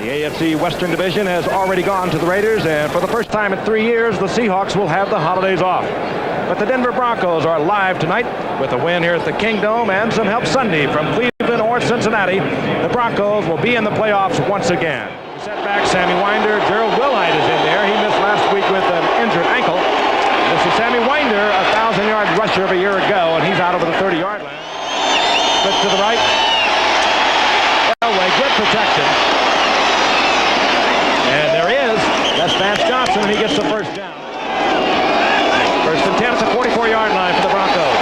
The AFC Western Division has already gone to the Raiders, and for the first time in 3 years, the Seahawks will have the holidays off. But the Denver Broncos are live tonight with a win here at the Kingdome and some help Sunday from Cleveland or Cincinnati. The Broncos will be in the playoffs once again. Setback, Sammy Winder. Gerald Wilhite is in there. He missed last week with an injured ankle. This is Sammy Winder, a 1,000-yard rusher of a year ago, and he's out over the 30-yard line. Split to the right. Elway, good protection. And there is. That's Vance Johnson, and he gets the first down. First and 10 at the 44-yard line for the Broncos.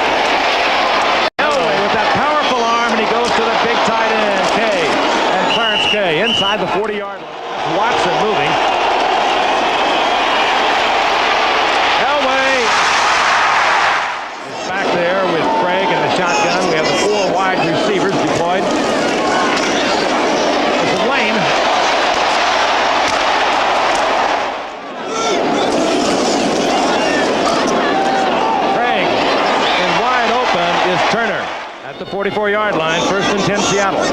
Elway with that powerful arm, and he goes to the big tight end, Kay. And Clarence Kay inside the 40-yard line. That's Watson moving. Elway is back there with Krieg and the shotgun. We have the 4 wide receivers deployed. This is Lane. Krieg, and wide open is Turner at the 44-yard line. First and 10, Seattle.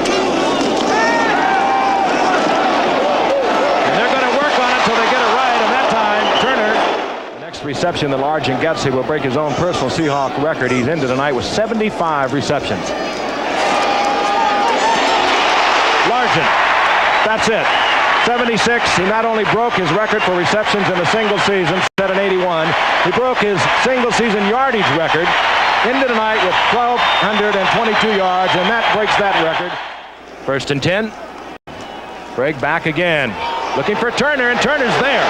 Reception that Largent gets, he will break his own personal Seahawk record. He's into tonight with 75 receptions. Largent, that's it. 76. He not only broke his record for receptions in a single season, set in 81, he broke his single season yardage record. Into tonight with 1,222 yards, and that breaks that record. First and 10. Krieg back again, looking for Turner, and Turner's there.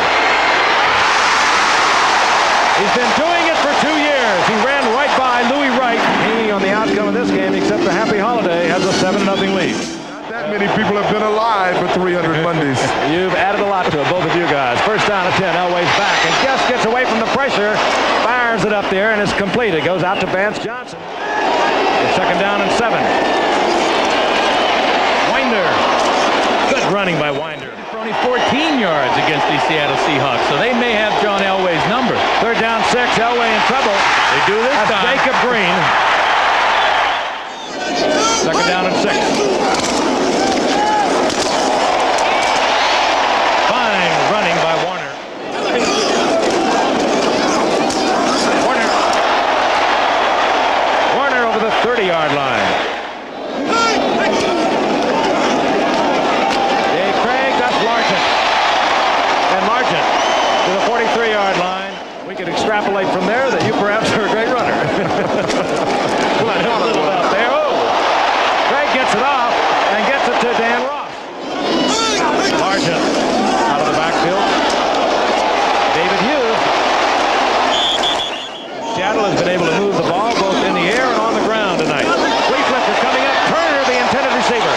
He's been doing it for 2 years. He ran right by Louis Wright, hanging on the outcome of this game, except the Happy Holiday has a 7-0 lead. Not that many people have been alive for 300 Mondays. You've added a lot to it, both of you guys. First down at 10, Elway's back, and just gets away from the pressure, fires it up there, and it's complete. It goes out to Vance Johnson. It's second down and 7. Winder. Good running by Winder. For only 14 yards against the Seattle Seahawks, so they may have John Elway's number. Third down 6, Elway in trouble. They do this That's time. Jacob Green. Second down and 6. Fine running by Warner. Warner over the 30-yard line. Dave Krieg, that's Largent. And Largent to the 43-yard line. We could extrapolate from there that you perhaps are a great runner. Well, I know a little out there. Oh! Krieg gets it off and gets it to Dan Ross. Largent out of the backfield. David Hughes. Seattle has been able to move the ball both in the air and on the ground tonight. Flea flicker coming up. Turner, the intended receiver.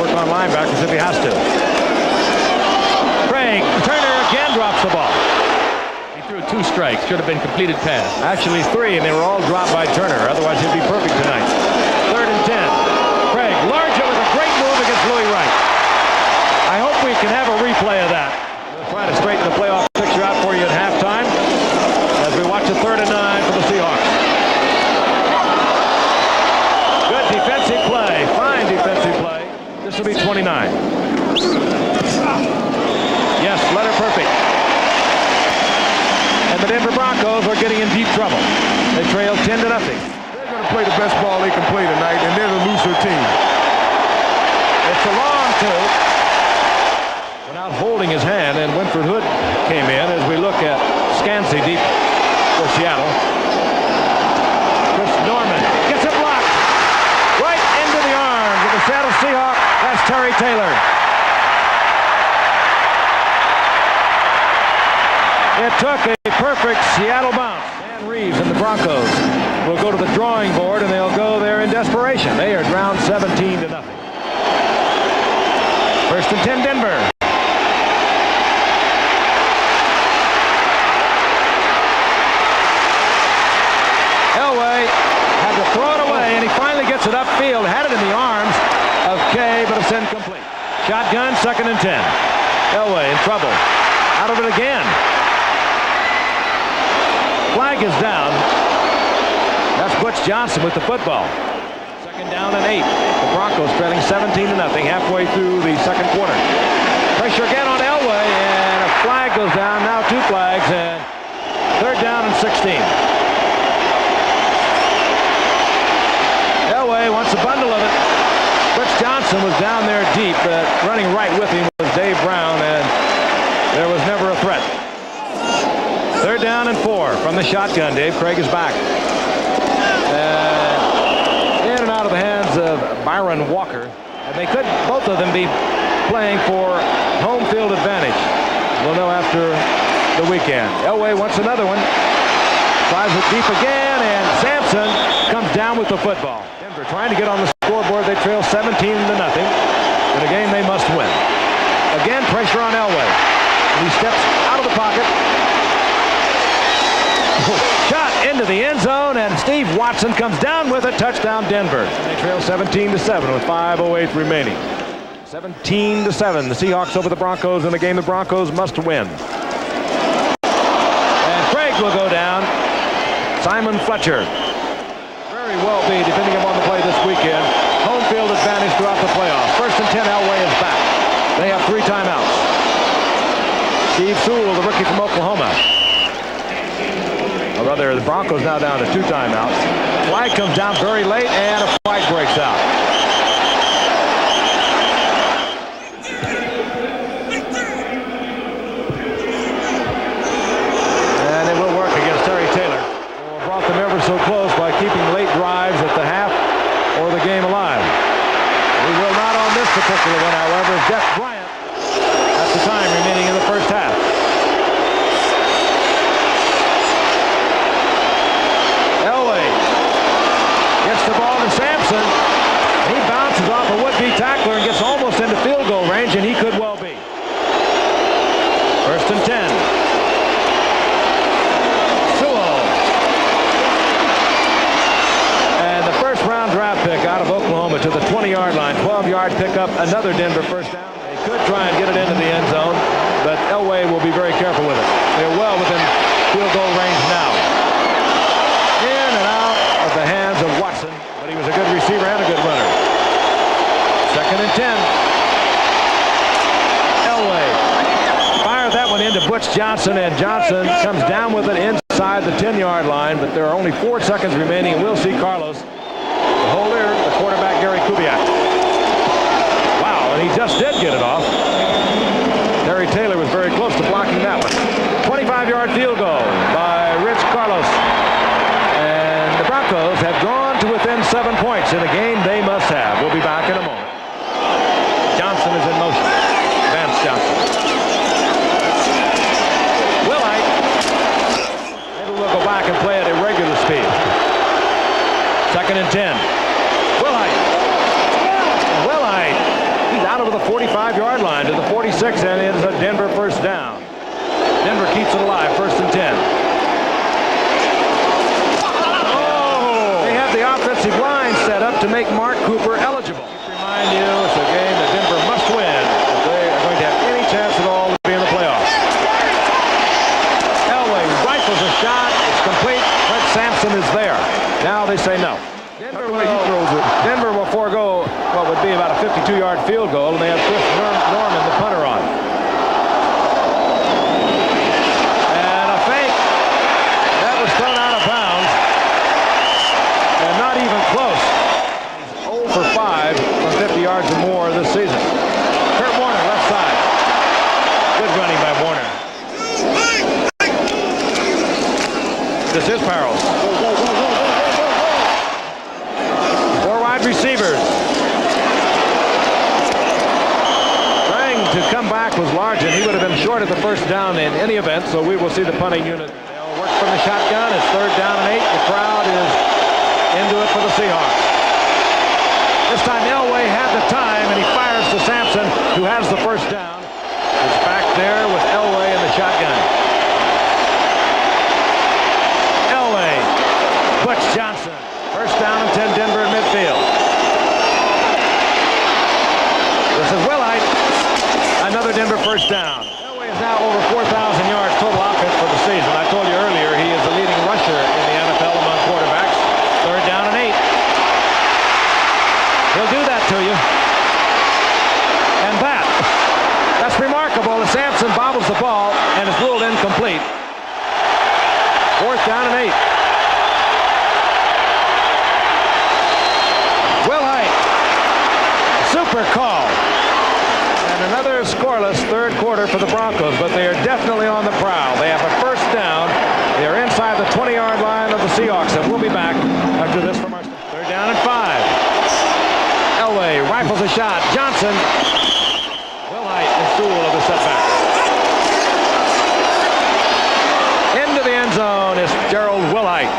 Work on linebackers if he has to. Krieg, Turner again drops the ball. He threw 2 strikes. Should have been completed pass. Actually 3, and they were all dropped by Turner. Otherwise, he'd be perfect tonight. Third and 10. Krieg, Largent with a great move against Louis Wright. I hope we can have a replay of that. We'll try to straighten the playoff picture out for you at halftime as we watch a 3rd and 9 for the Seahawks. Good defensive play. Fine defensive play. This will be 29. Yes, letter perfect. And the Denver Broncos are getting in deep trouble. They trail 10-0. They're going to play the best ball they can play tonight, and they're the looser team. It's a long two. Without holding his hand, and Winford Hood came in as we look at Scansey deep for Seattle. Chris Norman gets it blocked. Right into the arms of the Seattle Seahawks. That's Terry Taylor. It took a perfect Seattle bounce. Dan Reeves and the Broncos will go to the drawing board, and they'll go there in desperation. They are down 17-0. First and 10, Denver. Elway had to throw it away, and he finally gets it upfield. Had it in the arms of Kay, but it's incomplete. Shotgun, second and 10. Elway in trouble. Out of it again. Flag is down. That's Butch Johnson with the football. Second down and 8. The Broncos trailing 17-0 halfway through the second quarter. Pressure again on Elway, and a flag goes down. Now 2 flags, and third down and 16. Elway wants a bundle of it. Butch Johnson was down there deep, but running right with him was Dave Brown, and there was never a threat. Third down and 4 from the shotgun. Dave Krieg is back. In and out of the hands of Byron Walker. And they could, both of them, be playing for home field advantage. We'll know after the weekend. Elway wants another one. Tries it deep again, and Sampson comes down with the football. Denver trying to get on the scoreboard. They trail 17-0 in a game they must win. Again, pressure on Elway. He steps out of the pocket. Shot into the end zone, and Steve Watson comes down with a touchdown, Denver. They trail 17-7 with 5:08 remaining. 17-7, the Seahawks over the Broncos in a game the Broncos must win. And Krieg will go down. Simon Fletcher. Very well be defending him on the play this weekend. Home field advantage throughout the playoffs. First and 10, Elway is back. They have 3 timeouts. Steve Sewell, the rookie from Oklahoma. Or rather, the Broncos now down to 2 timeouts. Flag comes down very late, and a fight breaks out. And it will work against Terry Taylor. Brought them ever so close by keeping late drives at the half or the game alive. We will not on this particular one, however. Jeff Bryant at the time remaining in the first half. Elway gets the ball to Sampson. He bounces off a would-be tackler and gets almost into field goal range, and he could well be. First and 10. Sewell. And the first-round draft pick out of Oklahoma to the 20-yard line. 12-yard pickup, another Denver first down. They could try and get it into the end zone, but Elway will be very careful with it. They're well within field goal range now. In and out of the hands of Watson, but he was a good receiver and a good runner. Second and 10. Elway fired that one into Butch Johnson, and Johnson comes down with it inside the 10-yard line, but there are only 4 seconds remaining, and we'll see Carlos, the holder, the quarterback, Gary Kubiak. Wow, and he just did get it off. Terry Taylor was very close to blocking that one. 25-yard field goal by Rich Carlos. And the Broncos have drawn to within 7 points in a game they must have. We'll be back in a moment. Johnson is in motion. Vance Johnson. Willite. Maybe we'll go back and play at a regular speed. Second and 10. Willite. He's out over the 45-yard line to the 46, and it is a Denver first down. Denver keeps it alive. First and 10. They have the offensive line set up to make Mark Cooper eligible. Remind you, it's a game that Denver must win if they are going to have any chance at all to be in the playoffs. Elway rifles a shot. It's complete. Fred Sampson is there. Now they say no. Denver will forego what would be about a 52-yard field goal, and they have Chris Norman, the punter, on. And a fake. That was thrown out of bounds. And not even close. He's 0 for 5 from 50 yards or more this season. Kurt Warner, left side. Good running by Warner. This is Parles. 4 wide receivers. Trying to come back was Largent. He would have been short at the first down in any event, so we will see the punting unit. They'll work from the shotgun. It's third down and 8. The crowd is into it for the Seahawks. This time Elway had the time, and he fires to Sampson, who has the first down. It's back there with Elway in the shotgun. Elway, Butch Johnson. First down and 10, Denver in midfield. This is Willite. Another Denver first down. Elway is now over 4,000 yards total offense for the season. I told you earlier he is the leading rusher in the NFL among quarterbacks. Third down and 8. He'll do that incomplete. 4th down and 8. Wilhite. Super call. And another scoreless third quarter for the Broncos, but they are definitely on the prowl. They have a 1st down. They are inside the 20-yard line of the Seahawks, and we'll be back after this from our 3rd down and 5. Elway rifles a shot. Johnson. Wilhite and Sewell of the setback. Into the end zone is Gerald Wilhite.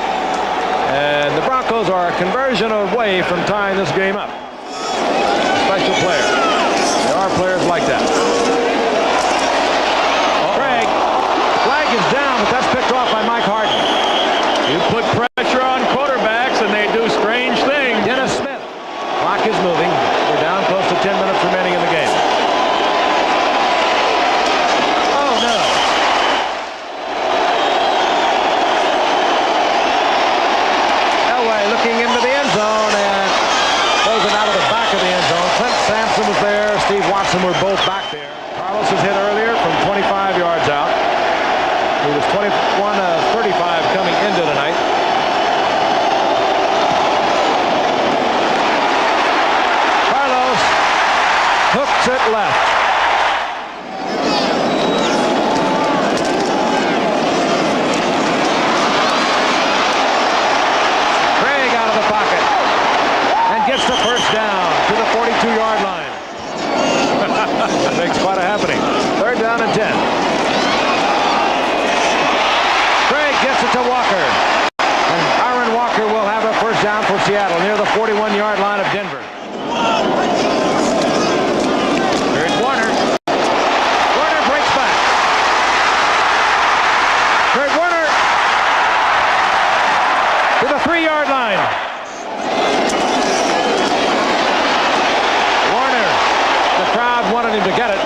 And the Broncos are a conversion away from tying this game up. A special player. There are players like that. Krieg. Flag is down, but that's picked off by Mike Harden. You put pressure on quarterbacks and they do strange things. Dennis Smith. Clock is moving. We're down close to 10 minutes remaining in the game. Oh, no. Elway looking into the end zone and throws it out of the back of the end zone. Clint Sampson was there. Steve Watson were both back there. Carlos was hit earlier from 25 yards out. He was 21 of 35 coming into tonight. Carlos hooks it left. Krieg out of the pocket and gets the 1st down to the 42-yard line. That makes quite a happening. 3rd down and 10. Krieg gets it to Walker. And Aaron Walker will have a 1st down for Seattle near the 41-yard line of Denver. Here's Warner. Warner breaks back. Kurt Warner to the 3-yard line. Warner. The crowd wanted him to get it.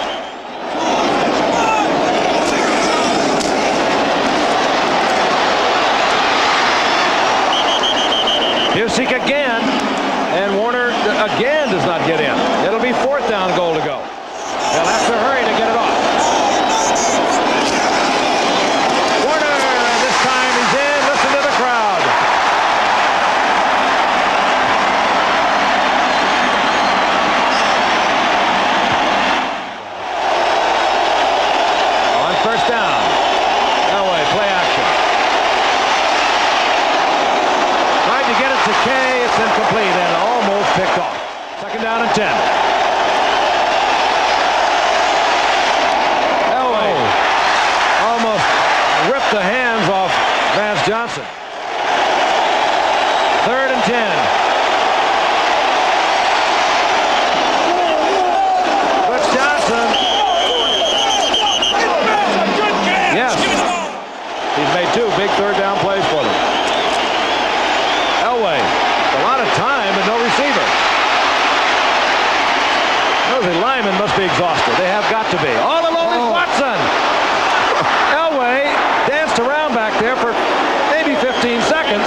He'll seek again, and Warner again does not get in. It'll be 4th down goal to go. They'll have to hurry to get it off. Warner, this time he's in. Listen to the crowd. On 1st down. Elway, play action. Tried to get it to Kay. It's incomplete and almost picked off. 2nd down and 10. Elway almost ripped the hands off Vance Johnson. 3rd and 10. But Johnson. Yes. He's made 2 big 3rd down plays for them. Elway. A lot of time and no receiver. Those linemen must be exhausted. They have got to be. All alone is Watson. Elway danced around back there for maybe 15 seconds.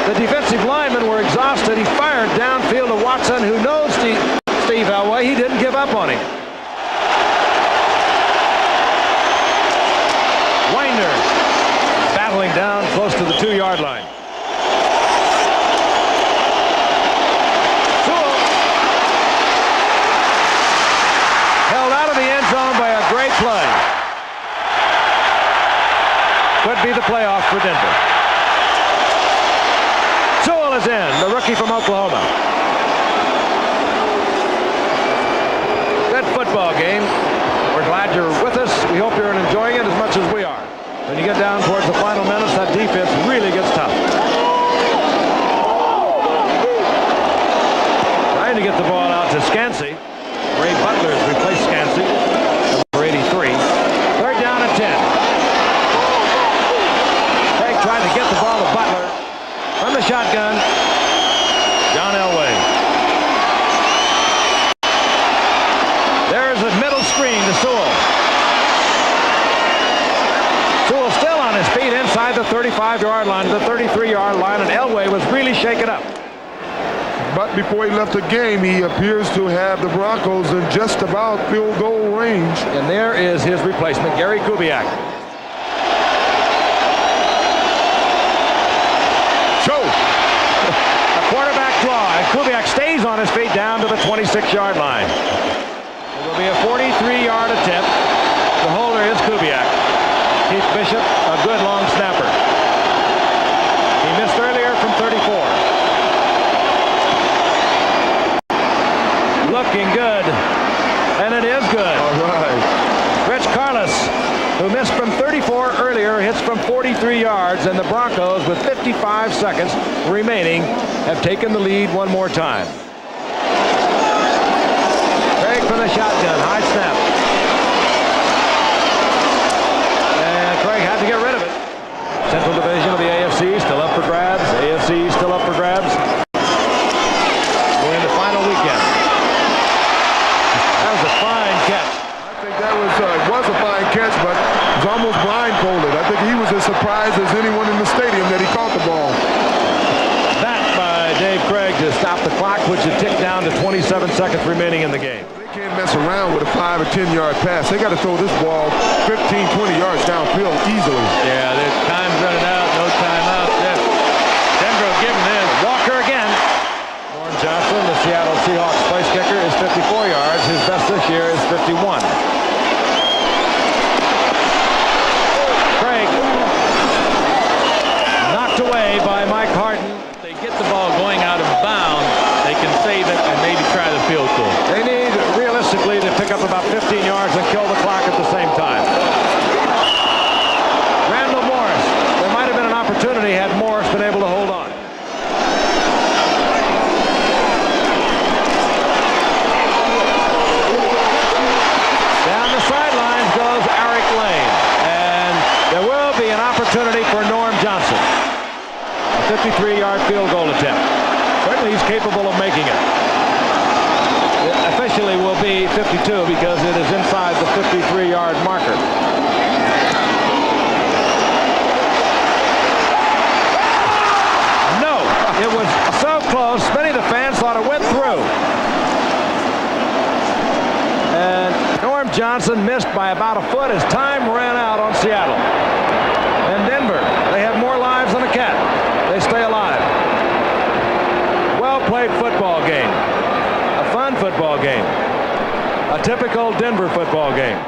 The defensive linemen were exhausted. He fired downfield to Watson, who knows Steve Elway. He didn't give up on him. Winder battling down close to the 2-yard line. Held out of the end zone by a great play. Could be the playoff for Denver. Sewell is in, the rookie from Oklahoma. Good football game. We're glad you're with us. We hope you're enjoying it as much as we are. When you get down towards the final minutes, that defense really gets tough. Trying to get the ball out to Scansey. Ray Butler has replaced Scansey, number 83. 3rd down and 10. Krieg trying to get the ball to Butler. From the shotgun, John Elway. There's a middle screen to Sewell. Sewell still on his feet inside the 35-yard line, the 33-yard line, and Elway was really shaken up. But before he left the game, he appears to have the Broncos in just about field goal range. And there is his replacement, Gary Kubiak. on his feet down to the 26-yard line. It will be a 43-yard attempt. The holder is Kubiak. Keith Bishop, a good long snapper. He missed earlier from 34. Looking good, and it is good. All right. Rich Carlos, who missed from 34 earlier, hits from 43 yards, and the Broncos, with 55 seconds remaining, have taken the lead one more time. Krieg from the shotgun, high snap. And Krieg had to get rid of it. Central Division of the AFC still up for grabs. AFC still up for grabs. We're in the final weekend. That was a fine catch. I think that was a fine catch, but it was almost blindfolded. I think he was as surprised as anyone in the stadium that he caught the ball. That by Dave Krieg to stop the clock, which had ticked down to 27 seconds remaining in the game. They can't mess around with a 5 or 10 yard pass. They got to throw this ball 15, 20 yards downfield easily. Yeah, there's time's running out. No timeout. Denver giving this. Walker again. Norm Johnson, the Seattle Seahawks place kicker, is 54 yards. His best this year is 51. Krieg knocked away by Mike Harden. If they get the ball going out of bounds, they can save it and maybe try the field goal. They need, realistically, to pick up about 15 yards and kill the clock at the same time. Randall Morris. There might have been an opportunity had Morris been able to hold on. Down the sidelines goes Eric Lane. And there will be an opportunity for Norm Johnson. A 53-yard field goal attempt. Certainly he's capable of making it. It officially will be 52 because it is inside the 53-yard marker. No, it was so close. Many of the fans thought it went through. And Norm Johnson missed by about a foot as time ran out on Seattle. And Denver, they have more lives than a cat. They stay alive. Well-played football game. A fun football game. A typical Denver football game.